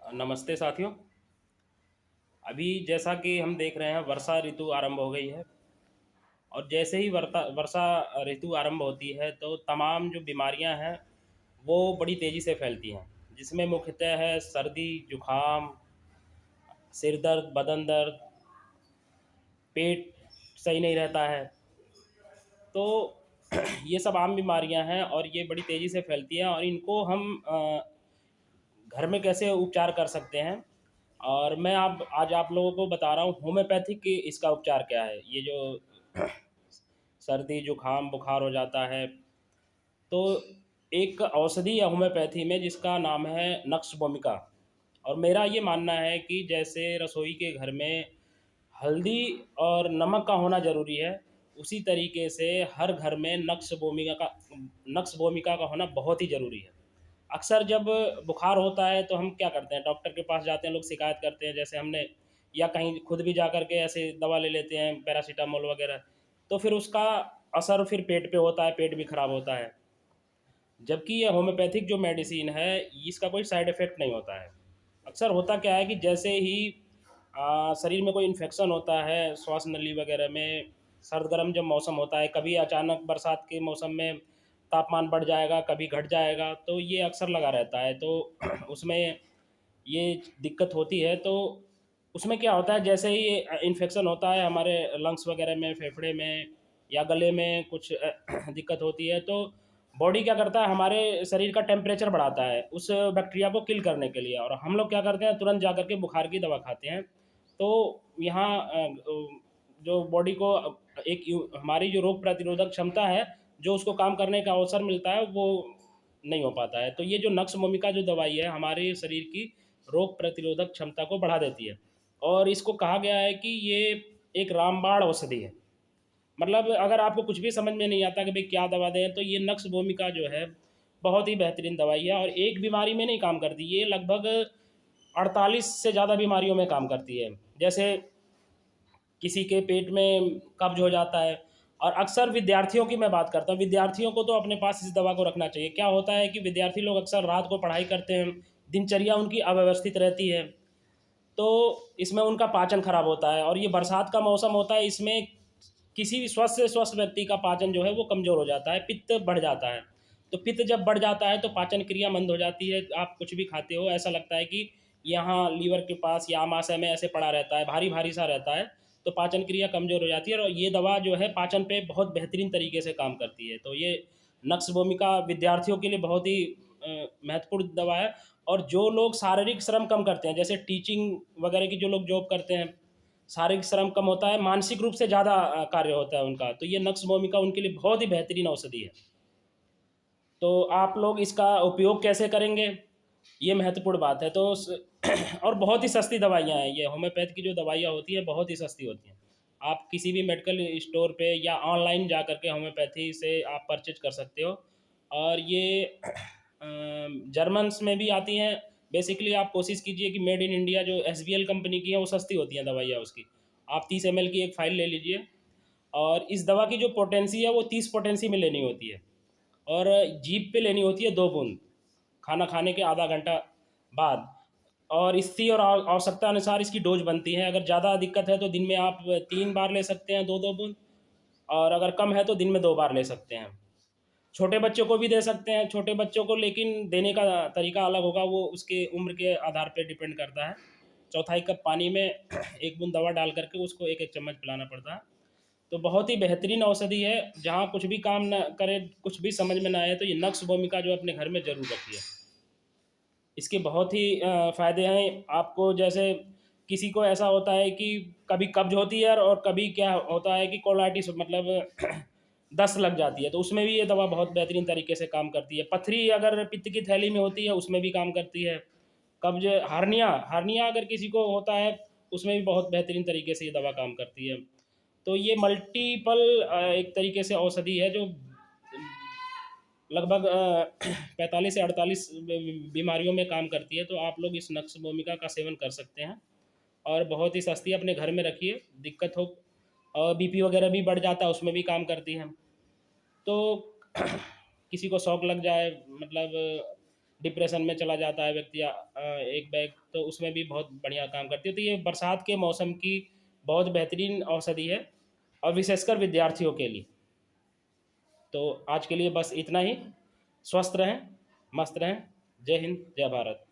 नमस्ते साथियों। अभी जैसा कि हम देख रहे हैं वर्षा ऋतु आरंभ हो गई है। और जैसे ही वर्ता वर्षा ऋतु आरंभ होती है तो तमाम जो बीमारियां हैं वो बड़ी तेज़ी से फैलती हैं, जिसमें मुख्यतः है सर्दी, जुखाम, सिर दर्द, बदन दर्द, पेट सही नहीं रहता है। तो ये सब आम बीमारियां हैं और ये बड़ी तेज़ी से फैलती हैं, और इनको हम घर में कैसे उपचार कर सकते हैं। और मैं आप आज आप लोगों को बता रहा हूँ होम्योपैथिक इसका उपचार क्या है। ये जो सर्दी जुखाम बुखार हो जाता है, तो एक औषधि है होम्योपैथी में जिसका नाम है नक्श भूमिका। और मेरा ये मानना है कि जैसे रसोई के घर में हल्दी और नमक का होना ज़रूरी है, उसी तरीके से हर घर में नक्श भूमिका का होना बहुत ही ज़रूरी है। अक्सर जब बुखार होता है तो हम क्या करते हैं, डॉक्टर के पास जाते हैं, लोग शिकायत करते हैं, जैसे हमने या कहीं खुद भी जा कर के ऐसे दवा ले लेते हैं पैरासीटामोल वगैरह। तो फिर उसका असर फिर पेट पे होता है, पेट भी खराब होता है। जबकि ये होम्योपैथिक जो मेडिसिन है, इसका कोई साइड इफ़ेक्ट नहीं होता है। अक्सर होता क्या है कि जैसे ही शरीर में कोई इन्फेक्शन होता है, श्वास नली वगैरह में, सर्द गर्म जब मौसम होता है, कभी अचानक बरसात के मौसम में तापमान बढ़ जाएगा, कभी घट जाएगा, तो ये अक्सर लगा रहता है। तो उसमें ये दिक्कत होती है। तो उसमें क्या होता है, जैसे ही इन्फेक्शन होता है हमारे लंग्स वगैरह में, फेफड़े में या गले में कुछ दिक्कत होती है, तो बॉडी क्या करता है, हमारे शरीर का टेम्परेचर बढ़ाता है उस बैक्टीरिया को किल करने के लिए। और हम लोग क्या करते हैं, तुरंत जा कर के बुखार की दवा खाते हैं। तो यहाँ जो बॉडी को हमारी जो रोग प्रतिरोधक क्षमता है, जो उसको काम करने का अवसर मिलता है, वो नहीं हो पाता है। तो ये जो नक्स भूमिका जो दवाई है, हमारे शरीर की रोग प्रतिरोधक क्षमता को बढ़ा देती है। और इसको कहा गया है कि ये एक रामबाण औषधि है। मतलब अगर आपको कुछ भी समझ में नहीं आता कि भाई क्या दवा दें, तो ये नक्श भूमिका जो है बहुत ही बेहतरीन दवाई है। और एक बीमारी में नहीं काम करती, ये लगभग 48 से ज़्यादा बीमारियों में काम करती है। जैसे किसी के पेट में कब्ज हो जाता है। और अक्सर विद्यार्थियों की मैं बात करता हूँ, विद्यार्थियों को तो अपने पास इस दवा को रखना चाहिए। क्या होता है कि विद्यार्थी लोग अक्सर रात को पढ़ाई करते हैं, दिनचर्या उनकी अव्यवस्थित रहती है, तो इसमें उनका पाचन खराब होता है। और ये बरसात का मौसम होता है, इसमें किसी भी स्वस्थ से स्वस्थ व्यक्ति का पाचन जो है वो कमज़ोर हो जाता है, पित्त बढ़ जाता है। तो पित्त जब बढ़ जाता है तो पाचन क्रिया मंद हो जाती है। आप कुछ भी खाते हो, ऐसा लगता है कि यहाँ लीवर के पास या आमाशय में ऐसे पड़ा रहता है, भारी भारी सा रहता है। तो पाचन क्रिया कमज़ोर हो जाती है, और ये दवा जो है पाचन पे बहुत बेहतरीन तरीके से काम करती है। तो ये नक्स भूमिका विद्यार्थियों के लिए बहुत ही महत्वपूर्ण दवा है। और जो लोग शारीरिक श्रम कम करते हैं, जैसे टीचिंग वगैरह की जो लोग जॉब करते हैं, शारीरिक श्रम कम होता है, मानसिक रूप से ज़्यादा कार्य होता है उनका, तो ये नक्स भूमिका उनके लिए बहुत ही बेहतरीन औषधि है। तो आप लोग इसका उपयोग कैसे करेंगे, ये महत्वपूर्ण बात है। तो और बहुत ही सस्ती दवाइयाँ हैं, ये होम्योपैथ की जो दवाइयाँ होती हैं बहुत ही सस्ती होती हैं। आप किसी भी मेडिकल स्टोर पे या ऑनलाइन जा कर के होम्योपैथी से आप परचेज कर सकते हो। और ये जर्मन्स में भी आती हैं। बेसिकली आप कोशिश कीजिए कि मेड इन इंडिया जो SBL कंपनी की है वो सस्ती होती हैं दवाइयाँ उसकी। आप 30 ml की एक फ़ाइल ले लीजिए। और इस दवा की जो पोटेंसी है वो 30 पोटेंसी में लेनी होती है। और जीभ पे लेनी होती है 2 बूंद, खाना खाने के आधा घंटा बाद। और स्थिति और आवश्यकता अनुसार इसकी डोज बनती है। अगर ज़्यादा दिक्कत है तो दिन में आप 3 बार ले सकते हैं, 2-2 बूंद। और अगर कम है तो दिन में 2 बार ले सकते हैं। छोटे बच्चों को भी दे सकते हैं, छोटे बच्चों को लेकिन देने का तरीका अलग होगा, वो उसके उम्र के आधार पे डिपेंड करता है। चौथाई कप पानी में 1 बूंद दवा डाल करके उसको 1-1 चम्मच पिलाना पड़ता है। तो बहुत ही बेहतरीन औषधि है। जहाँ कुछ भी काम न करे, कुछ भी समझ में ना आए, तो ये नक्श भूमिका जो अपने घर में ज़रूर रखिए। इसके बहुत ही फ़ायदे हैं। आपको जैसे किसी को ऐसा होता है कि कभी कब्ज होती है, और कभी क्या होता है कि कोलाइटिस मतलब दस्त लग जाती है, तो उसमें भी ये दवा बहुत बेहतरीन तरीके से काम करती है। पथरी अगर पित्त की थैली में होती है, उसमें भी काम करती है। कब्ज, हार्निया हार्निया अगर किसी को होता है, उसमें भी बहुत बेहतरीन तरीके से ये दवा काम करती है। तो ये मल्टीपल एक तरीके से औषधि है जो लगभग 45 से 48 बीमारियों में काम करती है। तो आप लोग इस नक्श भूमिका का सेवन कर सकते हैं। और बहुत ही सस्ती, अपने घर में रखिए। दिक्कत हो और BP वगैरह भी बढ़ जाता है, उसमें भी काम करती है। तो किसी को शौक लग जाए, मतलब डिप्रेशन में चला जाता है व्यक्ति, एक बैग तो उसमें भी बहुत बढ़िया काम करती है। तो ये बरसात के मौसम की बहुत बेहतरीन औषधि है, और विशेषकर विद्यार्थियों के लिए। तो आज के लिए बस इतना ही। स्वस्थ रहें, मस्त रहें। जय हिंद, जय भारत।